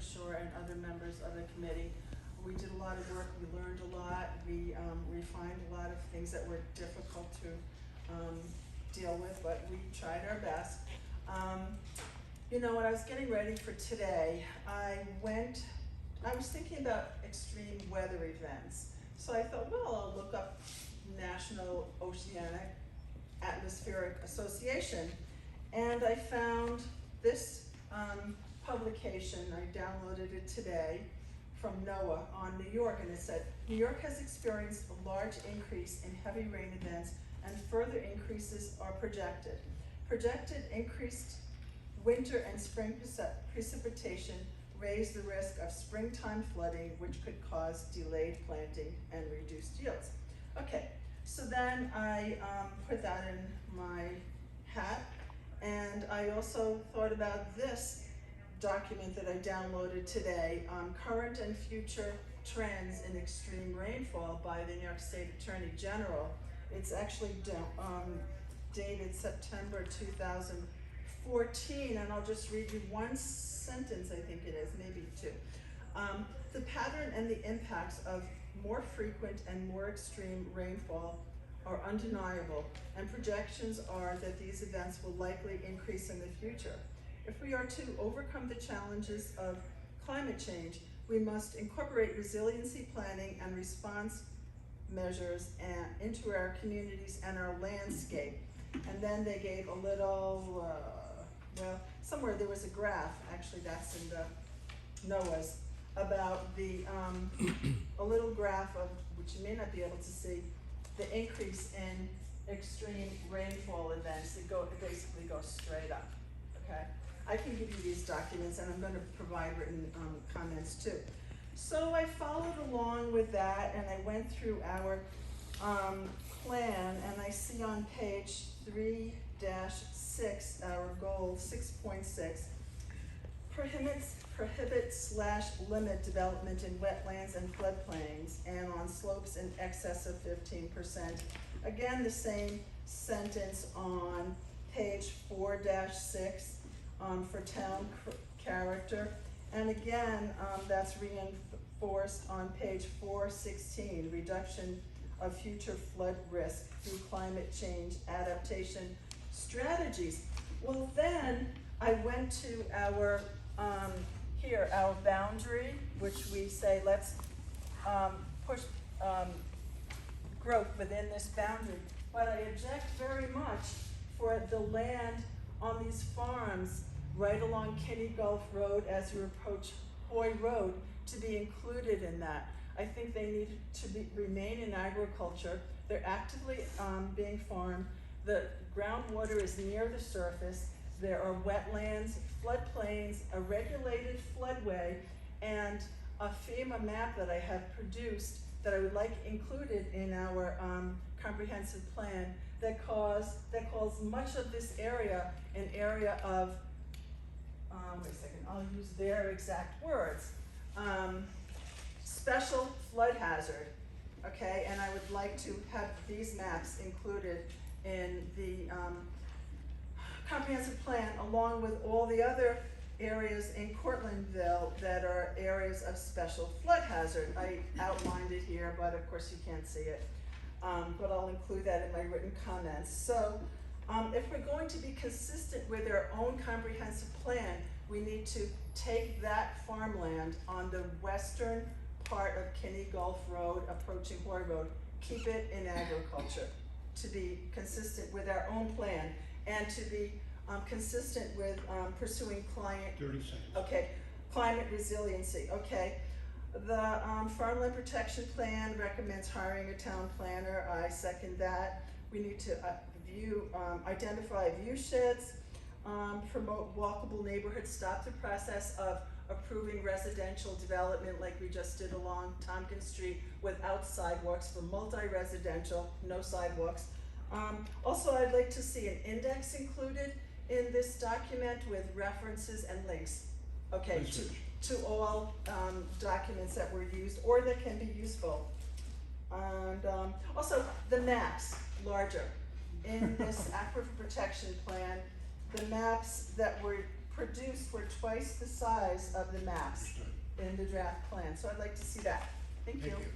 sure, and other members of the committee. We did a lot of work, we learned a lot, we refined a lot of things that were difficult to deal with, but we tried our best. You know, when I was getting ready for today, I was thinking about extreme weather events. So I thought, well, I'll look up National Oceanic Atmospheric Association, and I found this publication. I downloaded it today from NOAA on New York, and it said, New York has experienced a large increase in heavy rain events, and further increases are projected. Projected increased winter and spring precipitation raise the risk of springtime flooding, which could cause delayed planting and reduced yields. Okay, so then I put that in my hat, and I also thought about this document that I downloaded today, Current and Future Trends in Extreme Rainfall by the New York State Attorney General. It's actually dated September 2014, and I'll just read you one sentence, I think it is, maybe two. The pattern and the impacts of more frequent and more extreme rainfall are undeniable, and projections are that these events will likely increase in the future. If we are to overcome the challenges of climate change, we must incorporate resiliency planning and response measures into our communities and our landscape. And then they gave a little, well, somewhere there was a graph, actually that's in the NOAA's, about the, a little graph of, which you may not be able to see, the increase in extreme rainfall events. It basically goes straight up, okay? I can give you these documents, and I'm going to provide written comments too. So I followed along with that, and I went through our plan, and I see on page 3-6, our goal 6.6, prohibit/limit development in wetlands and floodplains and on slopes in excess of 15%. Again, the same sentence on page 4-6 for town character. And again, that's reinforced on page 416, reduction of future flood risk through climate change adaptation strategies. Well, then I went to our our boundary, which we say let's push growth within this boundary. But I object very much for the land on these farms right along Kinney Gulf Road as you approach Hoy Road to be included in that. I think they need to remain in agriculture. They're actively being farmed. The groundwater is near the surface. There are wetlands, floodplains, a regulated floodway, and a FEMA map that I have produced that I would like included in our comprehensive plan that calls much of this area an area of, wait a second, I'll use their exact words, special flood hazard, okay? And I would like to have these maps included in the comprehensive plan along with all the other areas in Cortlandville that are areas of special flood hazard. I outlined it here, but of course you can't see it. But I'll include that in my written comments. So if we're going to be consistent with our own comprehensive plan, we need to take that farmland on the western part of Kinney Gulf Road, approaching Hoy Road, keep it in agriculture to be consistent with our own plan and to be consistent with pursuing climate resiliency. Okay, the Farmland Protection Plan recommends hiring a town planner. I second that. We need to identify view sheds, promote walkable neighborhoods, stop the process of approving residential development like we just did along Tompkins Street without sidewalks for multi-residential, no sidewalks. Also, I'd like to see an index included in this document with references and links, okay, to all documents that were used or that can be useful. And also the maps, larger. In this aquifer protection plan, the maps that were produced were twice the size of the maps Understood. in the draft plan, so I'd like to see that. Thank you. Thank you.